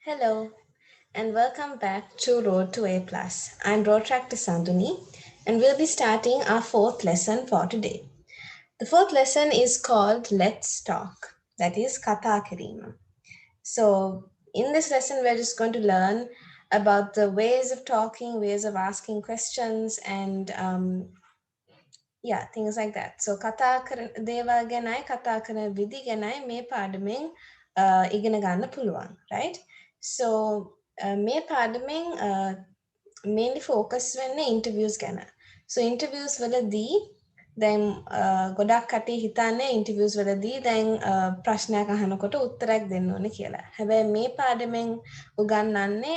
Hello, and welcome back to Road to A+. I'm Rotaract Sanduni, and we'll be starting our fourth lesson for today. The fourth lesson is called Let's Talk, that is Katha Kirima. So, in this lesson, we're just going to learn about the ways of talking, ways of asking questions, and things like that. So, Katha Deva Ganai, Katha Kana Vidhi Ganai, Me Padaming, Igana Gana Puluang, right? So, මේ පාඩමෙන් mainly focus වෙන්නේ interviews ගැන. So interviews වලදී දැන් ගොඩක් කටි හිතන්නේ interviews වලදී දැන් ප්‍රශ්නයක් අහනකොට උත්තරයක් දෙන්න ඕනේ කියලා. හැබැයි මේ පාඩමෙන් උගන්වන්නේ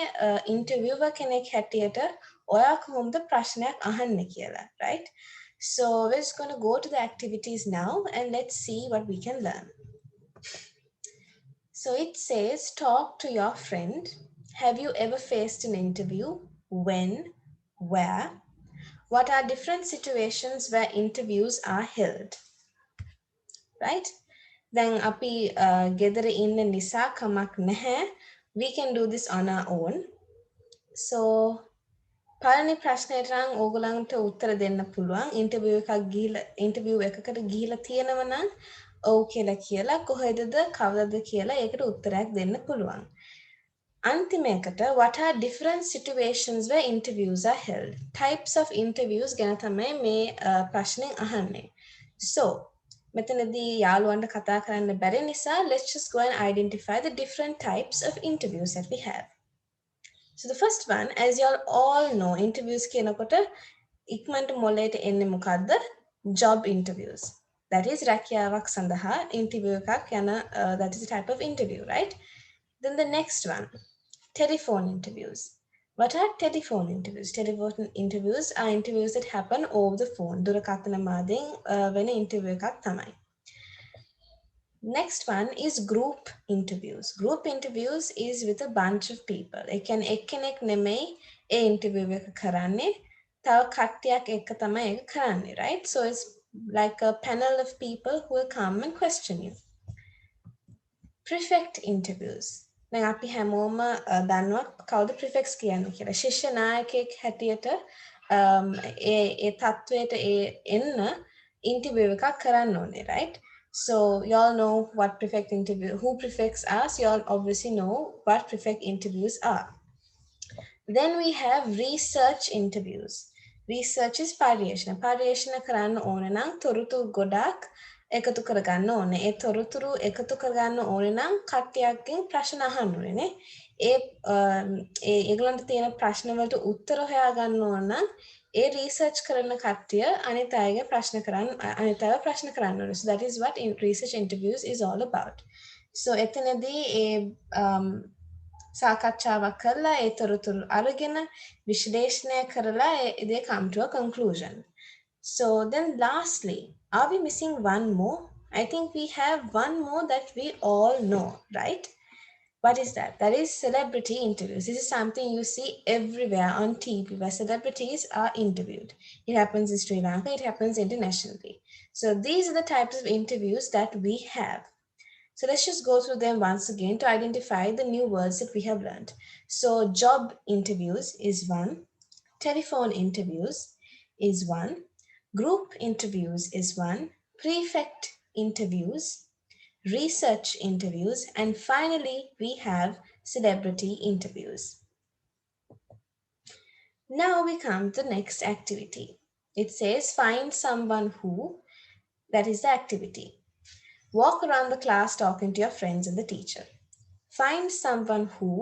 interviewer කෙනෙක් හැටියට ඔයා කොහොමද ප්‍රශ්නයක් අහන්නේ කියලා, right? So we're just going to go to the activities now and let's see what we can learn. So it says, talk to your friend. Have you ever faced an interview? When? Where? What are different situations where interviews are held? Right? Then api gedara inna nisa kamak naha. We can do this on our own. So පළවෙනි ප්‍රශ්නයට නම් ඕගොල්ලන්ට උත්තර දෙන්න පුළුවන්. Interview එකකට ගිහිලා තියෙනව නම් ඔව් කියලා කියලා කොහෙදද කවදද කියලා ඒකට උත්තරයක් දෙන්න පුළුවන්. අන්තිම එකට what are different situations where interviews are held? Types of interviews ගැන තමයි මේ ප්‍රශ්නෙන් අහන්නේ. So මෙතනදී යාළුවන්ට කතා කරන්න බැරි නිසා let's just go and identify the different types of interviews that we have. So the first one, as you all know, interviews කියනකොට ඉක්මනට මොළයට එන්නේ මොකද්ද? Job interviews. That is රැකියාවක් සඳහා interview එකක් යන that is a type of interview, right? Then the next one, telephone interviews. What are telephone interviews? Telephone interviews are interviews that happen over the phone. දුරකථන මාධ්‍යයෙන් වෙන interview එකක් තමයි. Next one is group interviews. Group interviews is with a bunch of people. එකෙන් එක්කෙනෙක් නෙමෙයි ඒ interview එක කරන්නේ. තව කට්ටියක් එක්ක තමයි ඒක කරන්නේ, right? So it's like a panel of people who will come and question you. Prefect interviews. දැන් අපි හැමෝම දන්නවා කවුද prefects කියන්නේ කියලා. ශිෂ්‍ය නායකයෙක් හැටියට ඒ තත්වයට එන්න interview එකක් කරන්න ඕනේ, right? So y'all know what who prefects are. So y'all obviously know what prefect interviews are. Then we have research interviews. Research is පර්යේෂණ. පර්යේෂණ කරන්න ඕන නම් තොරතුරු ගොඩක් එකතු කරගන්න ඕනේ. ඒ තොරතුරු එකතු කරගන්න ඕනේ නම් කට්ටියක්ගෙන් ප්‍රශ්න අහන්න ඕනේ. ඒගොල්ලන්ට තියෙන ප්‍රශ්න වලට උත්තර හොයාගන්න ඕන නම් ඒ රිසර්ච් කරන කට්ටිය අනිත් අයගේ ප්‍රශ්න කරන්න ඕනේ. So that is what research interviews is all about. So එතනදී ඒ සාකච්ඡාවක් කරලා ඒ තොරතුරු අරගෙන විශ්ලේෂණය කරලා they come to a conclusion. So then lastly, are we missing one more? I think we have one more that we all know, right? What is that? That is celebrity interviews. This is something you see everywhere on TV where celebrities are interviewed. It happens in Sri Lanka, it happens internationally. So these are the types of interviews that we have. So let's just go through them once again to identify the new words that we have learned. So job interviews is one, telephone interviews is one, group interviews is one, prefect interviews, research interviews, and finally we have celebrity interviews. Now we come to the next activity. It says find someone who, that is the activity. Walk around the class talking to your friends and the teacher. Find someone who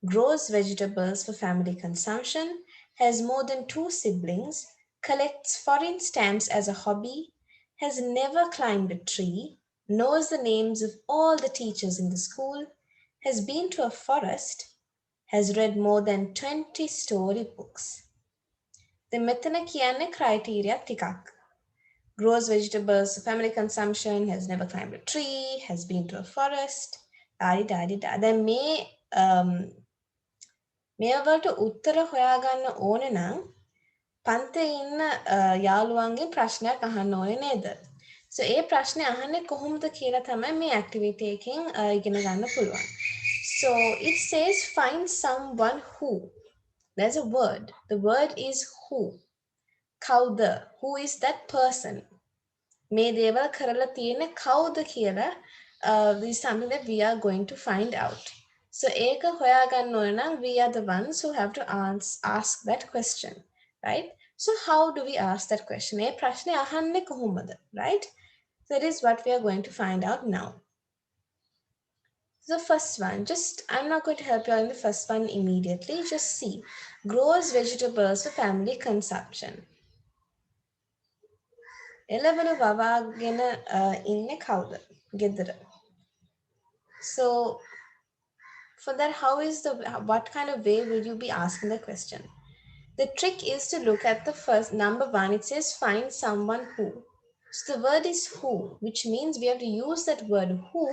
grows vegetables for family consumption, has more than 2 siblings, collects foreign stamps as a hobby, has never climbed a tree, knows the names of all the teachers in the school, has been to a forest, has read more than 20 storybooks. The මෙතන කියන්නේ criteria ටිකක්. Grows vegetables for family consumption, has never climbed a tree, has been to a forest. දැන් මේවලට උත්තර හොයාගන්න ඕනේ නම් පන්තේ ඉන්න යාළුවන්ගේ ප්‍රශ්නයක් අහන්න ඕනේ නේද? So ඒ ප්‍රශ්නේ අහන්නේ කොහොමද කියලා තමයි මේ activity එකෙන් ඉගෙන ගන්න පුළුවන්. So it says find someone who. There's a word. The word is who. Kauda. Who is that person? මේ දේවල් කරලා තියෙන්නේ කවුද කියලා is something that we are going to find out. So ඒක හොයාගන්න ඕන නම් we are the ones who have to ask that question, right? So how do we ask that question? ඒ ප්‍රශ්නේ අහන්නේ කොහොමද, right? That is what we are going to find out now. The first one, I'm not going to help you out in the first one immediately. Just see. Grows vegetables for family consumption. එළවලු වවාගෙන ඉන්නේ කවුද? ගෙදර. So for that, what kind of way will you be asking the question? The trick is to look at the first number one. It says find someone who. So the word is who, which means we have to use that word who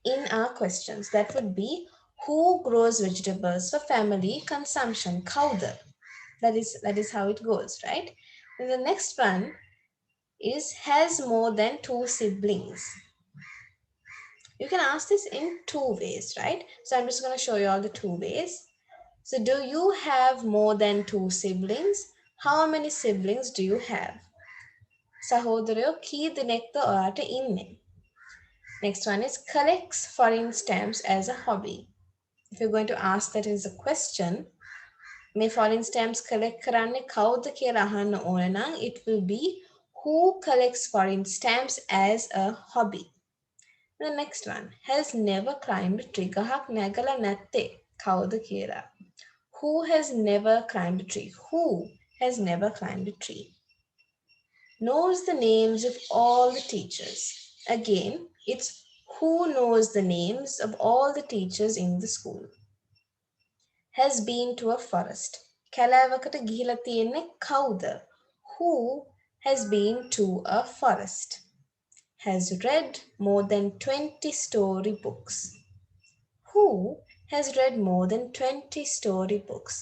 in our questions. That would be who grows vegetables for family consumption. Kauda. That is how it goes, right? And the next one is has more than two siblings. You can ask this in two ways, right? So I'm just going to show you all the two ways. So do you have more than two siblings? How many siblings do you have? සහෝදරයෝ කී දෙනෙක්ද ඔයාට ඉන්නේ? Next one is collects foreign stamps as a hobby. If you're going to ask that as a question, may foreign stamps collect කරන්නේ කවුද කියලා අහන්න ඕන නම් it will be who collects foreign stamps as a hobby. The next one, has never climbed a tree. ගහක් නැගලා නැත්තේ කවුද කියලා? Who has never climbed a tree? Who has never climbed a tree? Knows the names of all the teachers. Again, it's who knows the names of all the teachers in the school. Has been to a forest. කැලෑවකට ගිහිලා තියෙන්නේ කවුද? Who has been to a forest? Has read more than 20 story books. Who has read more than 20 story books?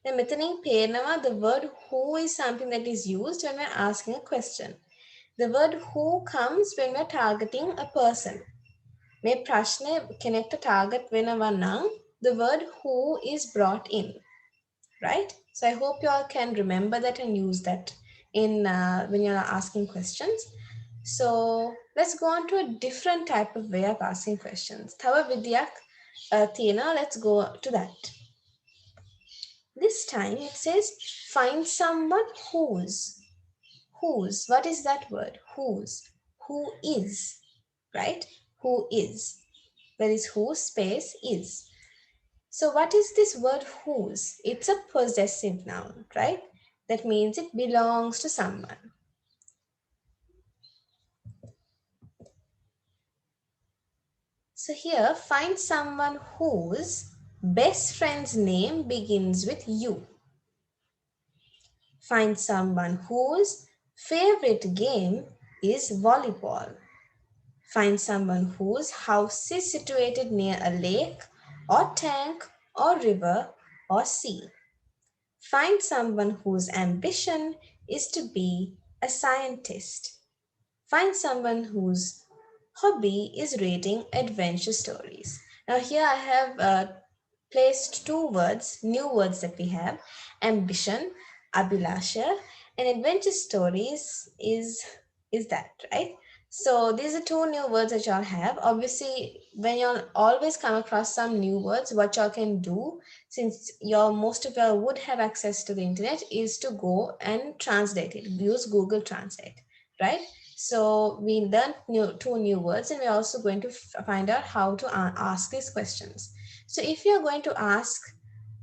Now, මෙතනින් පේනවා the word who is something that is used when we're asking a question. The word who comes when we're targeting a person. මේ ප්‍රශ්නේ කෙනෙක්ට target වෙනවා නම් the word who is brought in, right? So I hope you all can remember that and use that in when you're asking questions. So let's go on to a different type of way of asking questions. තව විදියක් තියෙනවා. Let's go to that. This time it says find someone whose. Whose. What is that word? Whose. Who is. Right? Who is. That is who space is. So what is this word whose? It's a possessive noun, right? That means it belongs to someone. So here, find someone whose best friend's name begins with U. Find someone whose favorite game is volleyball. Find someone whose house is situated near a lake or tank or river or sea. Find someone whose ambition is to be a scientist. Find someone whose hobby is reading adventure stories. Now here I have placed two words, new words that we have. Ambition, abhilasha, and adventure stories is that, right? So these are two new words that y'all have. Obviously, when y'all always come across some new words, what y'all can do, since most of y'all would have access to the internet, is to go and translate it. Use Google Translate, right? So we learned two new words, and we're also going to find out how to ask these questions. So if you're going to ask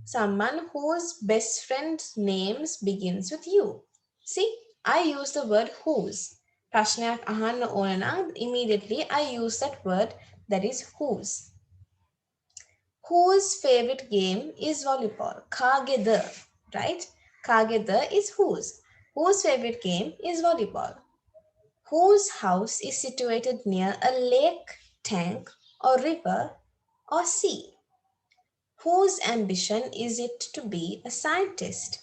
someone whose best friend's names begins with U, see, I use the word whose. ප්‍රශ්නයක් අහන්න ඕන නම් immediately I use that word, that is whose. Whose favorite game is volleyball? කාගේද, right? කාගේද is whose. Whose favorite game is volleyball? Whose house is situated near a lake, tank, or river, or sea? Whose ambition is it to be a scientist?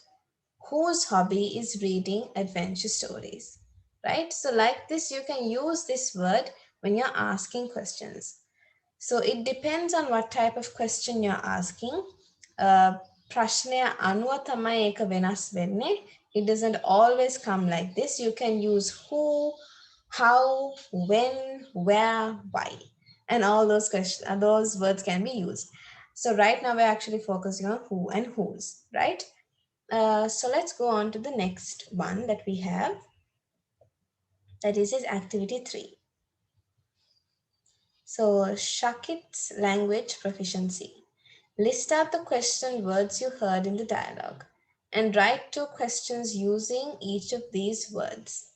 Whose hobby is reading adventure stories? Right? So like this, you can use this word when you're asking questions. So it depends on what type of question you're asking. ප්‍රශ්නය අනුව තමයි ඒක වෙනස් වෙන්නේ. It doesn't always come like this. You can use who, how, when, where, why, and all those questions, those words can be used. So right now we're actually focusing on who and whose, right? So let's go on to the next one that we have. That is activity 3. So Shakit's language proficiency. List out the question words you heard in the dialogue and write 2 questions using each of these words.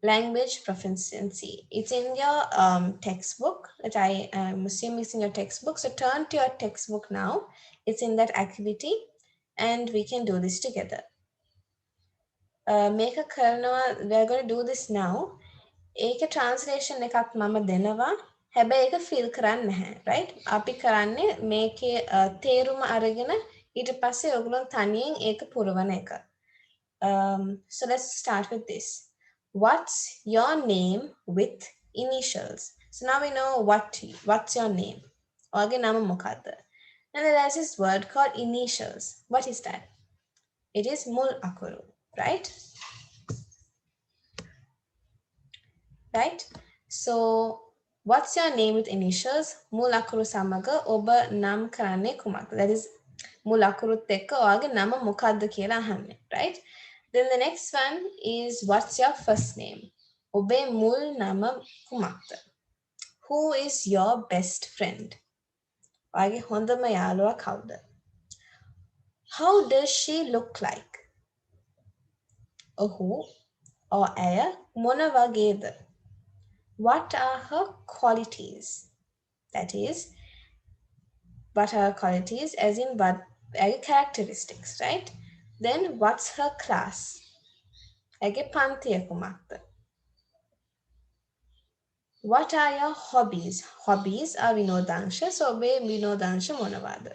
Language proficiency. It's in your textbook that I am assuming it's in your textbook. So turn to your textbook now. It's in that activity and we can do this together. Make a කරනවා, we're going to do this now. ඒක translation එකක් මම දෙනවා. හැබැයි ඒක fill කරන්නේ නැහැ, right? අපි කරන්නේ මේකේ තේරුම අරගෙන ඊට පස්සේ ඔයගොල්ලෝ තනියෙන් ඒක පුරවන එක. So let's start with this. What's your name with initials? So now we know what's your name. ඔයගේ නම මොකක්ද? And then there's this word called initials. What is that? It is මුල් අකුරු, right? Right? So what's your name with initials? මුල් අකුරු සමග ඔබ නම් කරන්නේ කුමක්ද? That is මුල් අකුරුත් එක්ක ඔයාගේ නම මොකක්ද කියලා අහන්නේ, right? Then the next one is what's your first name? ඔබේ මුල් නම කුමක්ද? Who is your best friend? ඔයාගේ හොඳම යාළුවා කවුද? How does she look like? ඔහු ඇය මොන වගේද? What are her qualities? That is, what are her qualities as in what characteristics, right? Then what's her class? What are your hobbies? Hobbies are vinodansha, so be vinodansha monavada.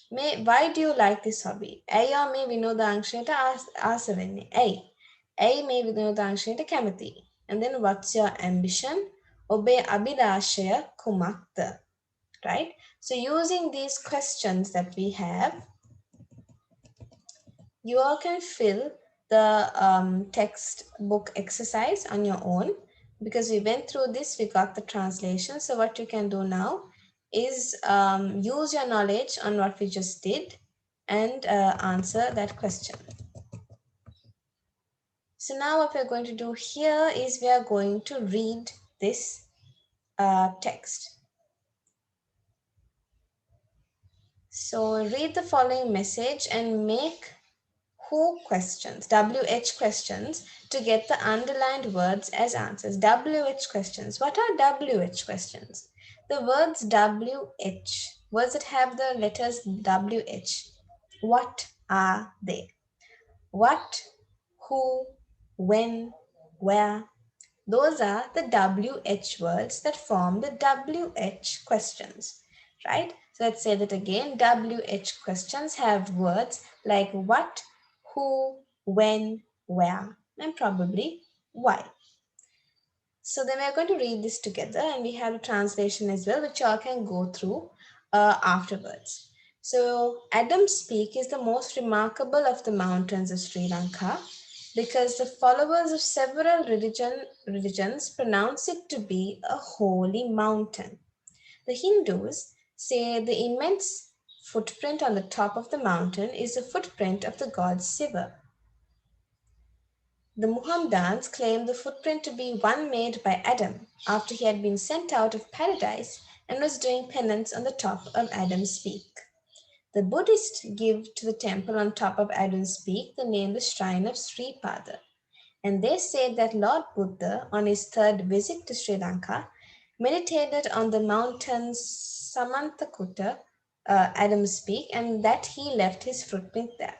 Why do you like this hobby? Aya me vinodansha asavenne. A me vinodansha kamathi. And then what's your ambition? Obe abhilashaya kumakta. Right? So using these questions that we have, you all can fill the textbook exercise on your own. Because we went through this, we got the translation. So what you can do now is use your knowledge on what we just did and answer that question. So now what we're going to do here is we are going to read this text. So read the following message and make who questions, WH questions, to get the underlined words as answers. WH questions. What are WH questions? The words WH, words that have the letters WH. What are they? What, who, when, where? Those are the WH words that form the WH questions, right? So let's say that again. WH questions have words like what, who, when, where, and probably why. So then we're going to read this together and we have a translation as well, which y'all can go through afterwards. So Adam's Peak is the most remarkable of the mountains of Sri Lanka because the followers of several religions pronounce it to be a holy mountain. The Hindus say the immense footprint on the top of the mountain is the footprint of the god Shiva. The Muhammadans claim the footprint to be one made by Adam after he had been sent out of paradise and was doing penance on the top of Adam's Peak. The Buddhists give to the temple on top of Adam's Peak the name the Shrine of Sri Pada. And they say that Lord Buddha, on his 3rd visit to Sri Lanka, meditated on the mountain Samantakutta, Adam's Peak, and that he left his footprint there.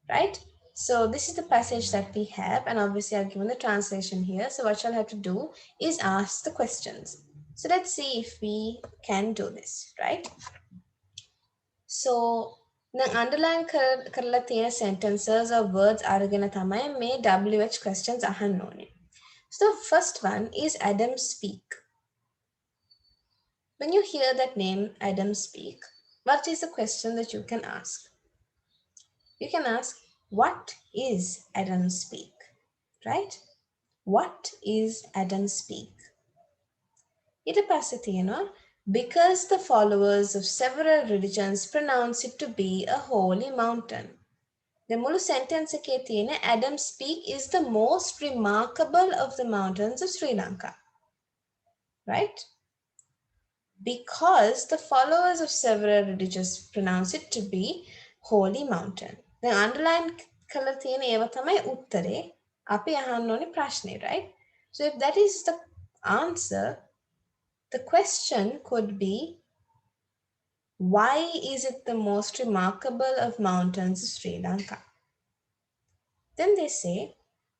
Right? So this is the passage that we have, and obviously I've given the translation here. So what you'll have to do is ask the questions. So let's see if we can do this, right? So the underline කරලා තියෙන sentences or words අරගෙන තමයි මේ WH questions අහන්න ඕනේ. So the first one is Adam speak. When you hear that name Adam speak, what is the question that you can ask? You can ask, what is Adam speak? Right? What is Adam speak? ඊට පස්සේ තියෙනවා because the followers of several religions pronounce it to be a holy mountain. The මුළු sentence එකේ තියෙන Adam's Peak is the most remarkable of the mountains of Sri Lanka. Right? Because the followers of several religions pronounce it to be holy mountain. දැන් underline කරලා තියෙන ඒවා තමයි උත්තරේ. අපි අහන්න ඕනේ ප්‍රශ්නේ, right? So if that is the answer, the question could be, why is it the most remarkable of mountains of Sri Lanka? Then they say,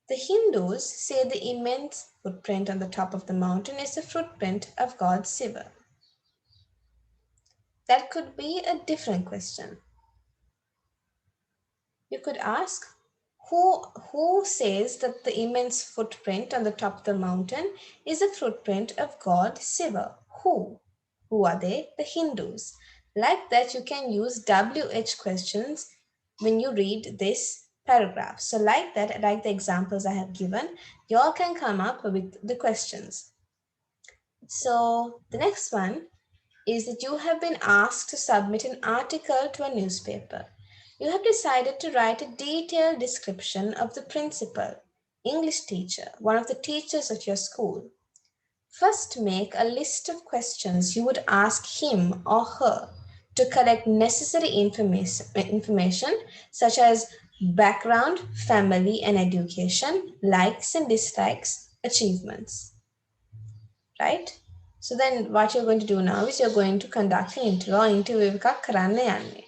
the Hindus say the immense footprint on the top of the mountain is the footprint of God Shiva. That could be a different question. You could ask, who says that the immense footprint on the top of the mountain is the footprint of God Shiva? Who? Who are they? The Hindus. Like that, you can use WH questions when you read this paragraph. So like that, like the examples I have given, you all can come up with the questions. So the next one is that you have been asked to submit an article to a newspaper. You have decided to write a detailed description of the principal, English teacher, one of the teachers of your school. First, make a list of questions you would ask him or her to collect necessary information such as background, family and education, likes and dislikes, achievements. Right? So then what you're going to do now is you're going to conduct an interview or interview එකක් කරන්න යන්නේ.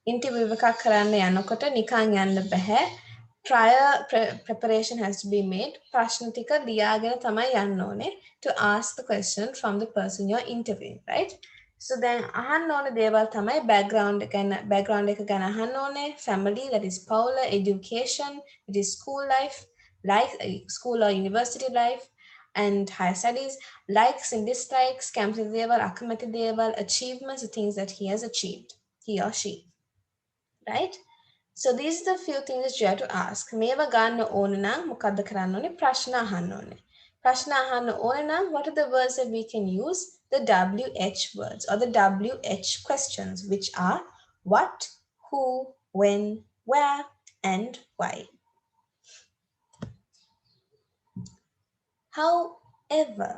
Interview එකක් කරන්න යනකොට නිකන් යන්න බෑ. Prior preparation has to be made. ප්‍රශ්න ටික ලියාගෙන තමයි යන්න ඕනේ to ask the question from the person you're interviewing, right? So then අහන්න ඕනේ දේවල් තමයි background එක ගැන අහන්න ඕනේ, family, that is පවුල, education, that is school life, school or university life, and higher studies, likes and dislikes, කැමති දේවල්, අකමැති දේවල්, achievements, the things that he has achieved, he or she, right? So these are the few things that you have to ask. මේවා ගන්න ඕන නම් මොකද්ද කරන්න ඕනේ? ප්‍රශ්න අහන්න ඕනේ. ප්‍රශ්න අහන්න ඕන නම් what are the words that we can use? The WH words or the WH questions, which are what, who, when, where, and why. However,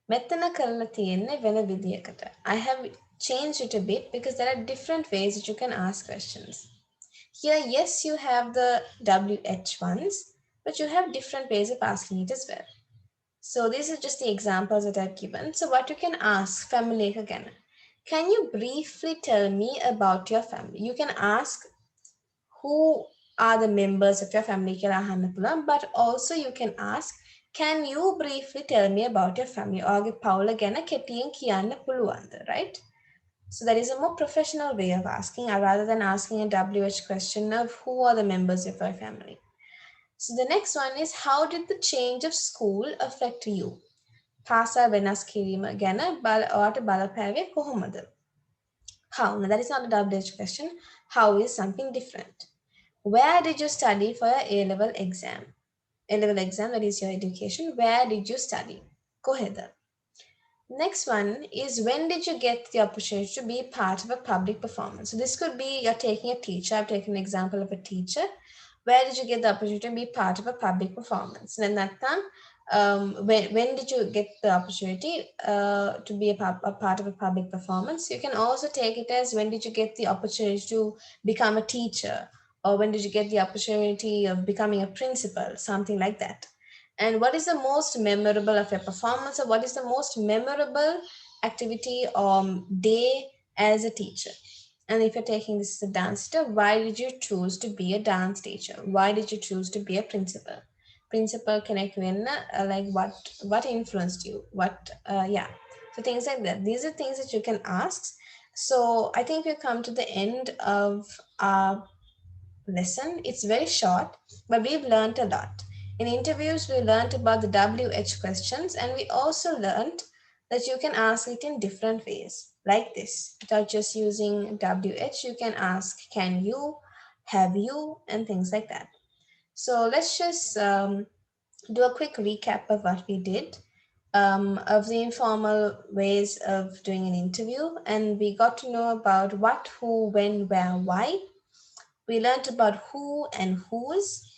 මෙතන කරලා තියෙන්නේ වෙන විදියකට. I have changed it a bit because there are different ways that you can ask questions. Here, yes, you have the WH ones, but you have different ways of asking it as well. So these are just the examples that I've given. So what you can ask, family again. Can you briefly tell me about your family? You can ask who are the members of your family, but also you can ask, can you briefly tell me about your family? Right? So that is a more professional way of asking rather than asking a WH question of who are the members of your family. So the next one is, how did the change of school affect you? පාසල් වෙනස් කිරීම ගැන ඔයාට බලපෑවේ කොහොමද? How? Now that is not a WH question. How is something different? Where did you study for your A-level exam? A-level exam, that is your education. Where did you study? කොහෙද? Next one is, when did you get the opportunity to be part of a public performance? So this could be you're taking a teacher. I've taken an example of a teacher. Where did you get the opportunity to be part of a public performance? Then that time, when did you get the opportunity to be a part of a public performance? You can also take it as, when did you get the opportunity to become a teacher? Or when did you get the opportunity of becoming a principal? Something like that. And what is the most memorable of your performance, or what is the most memorable activity or day as a teacher? And if you're taking this as a dance teacher, why did you choose to be a dance teacher? Why did you choose to be a principal? Principal connect with like what influenced you? So things like that. These are things that you can ask. So I think we've come to the end of our lesson. It's very short, but we've learned a lot. In interviews, we learned about the WH questions, and we also learned that you can ask it in different ways, like this. Without just using WH, you can ask can you, have you, and things like that. So let's just do a quick recap of what we did, of the informal ways of doing an interview. And we got to know about what, who, when, where, why. We learned about who and whose.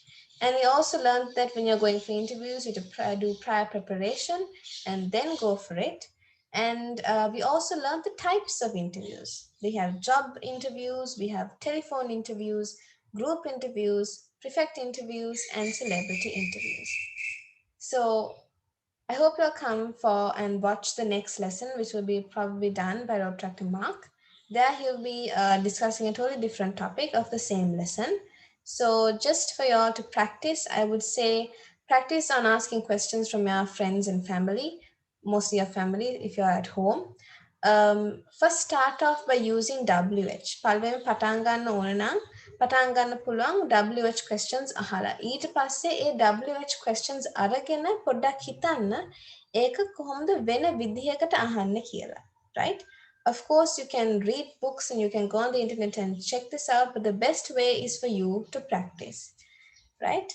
And we also learned that when you're going for interviews, you have to do prior preparation and then go for it. And we also learned the types of interviews. We have job interviews, we have telephone interviews, group interviews, prefect interviews, and celebrity interviews. So I hope you'll come for and watch the next lesson, which will be probably done by Rotaract Mark. There he'll be discussing a totally different topic of the same lesson. So just for y'all to practice, I would say practice on asking questions from your friends and family, mostly your family if you're at home. First start off by using WH. පළවෙනි පටන් ගන්න ඕන නම් පටන් ගන්න පුළුවන් WH questions අහලා. ඊට පස්සේ ඒ WH questions අරගෙන පොඩ්ඩක් හිතන්න ඒක කොහොමද වෙන විදිහකට අහන්න කියලා. Right? Of course, you can read books and you can go on the internet and check this out, but the best way is for you to practice. Right?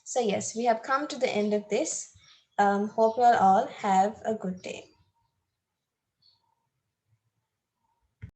So yes, we have come to the end of this. Hope you all have a good day.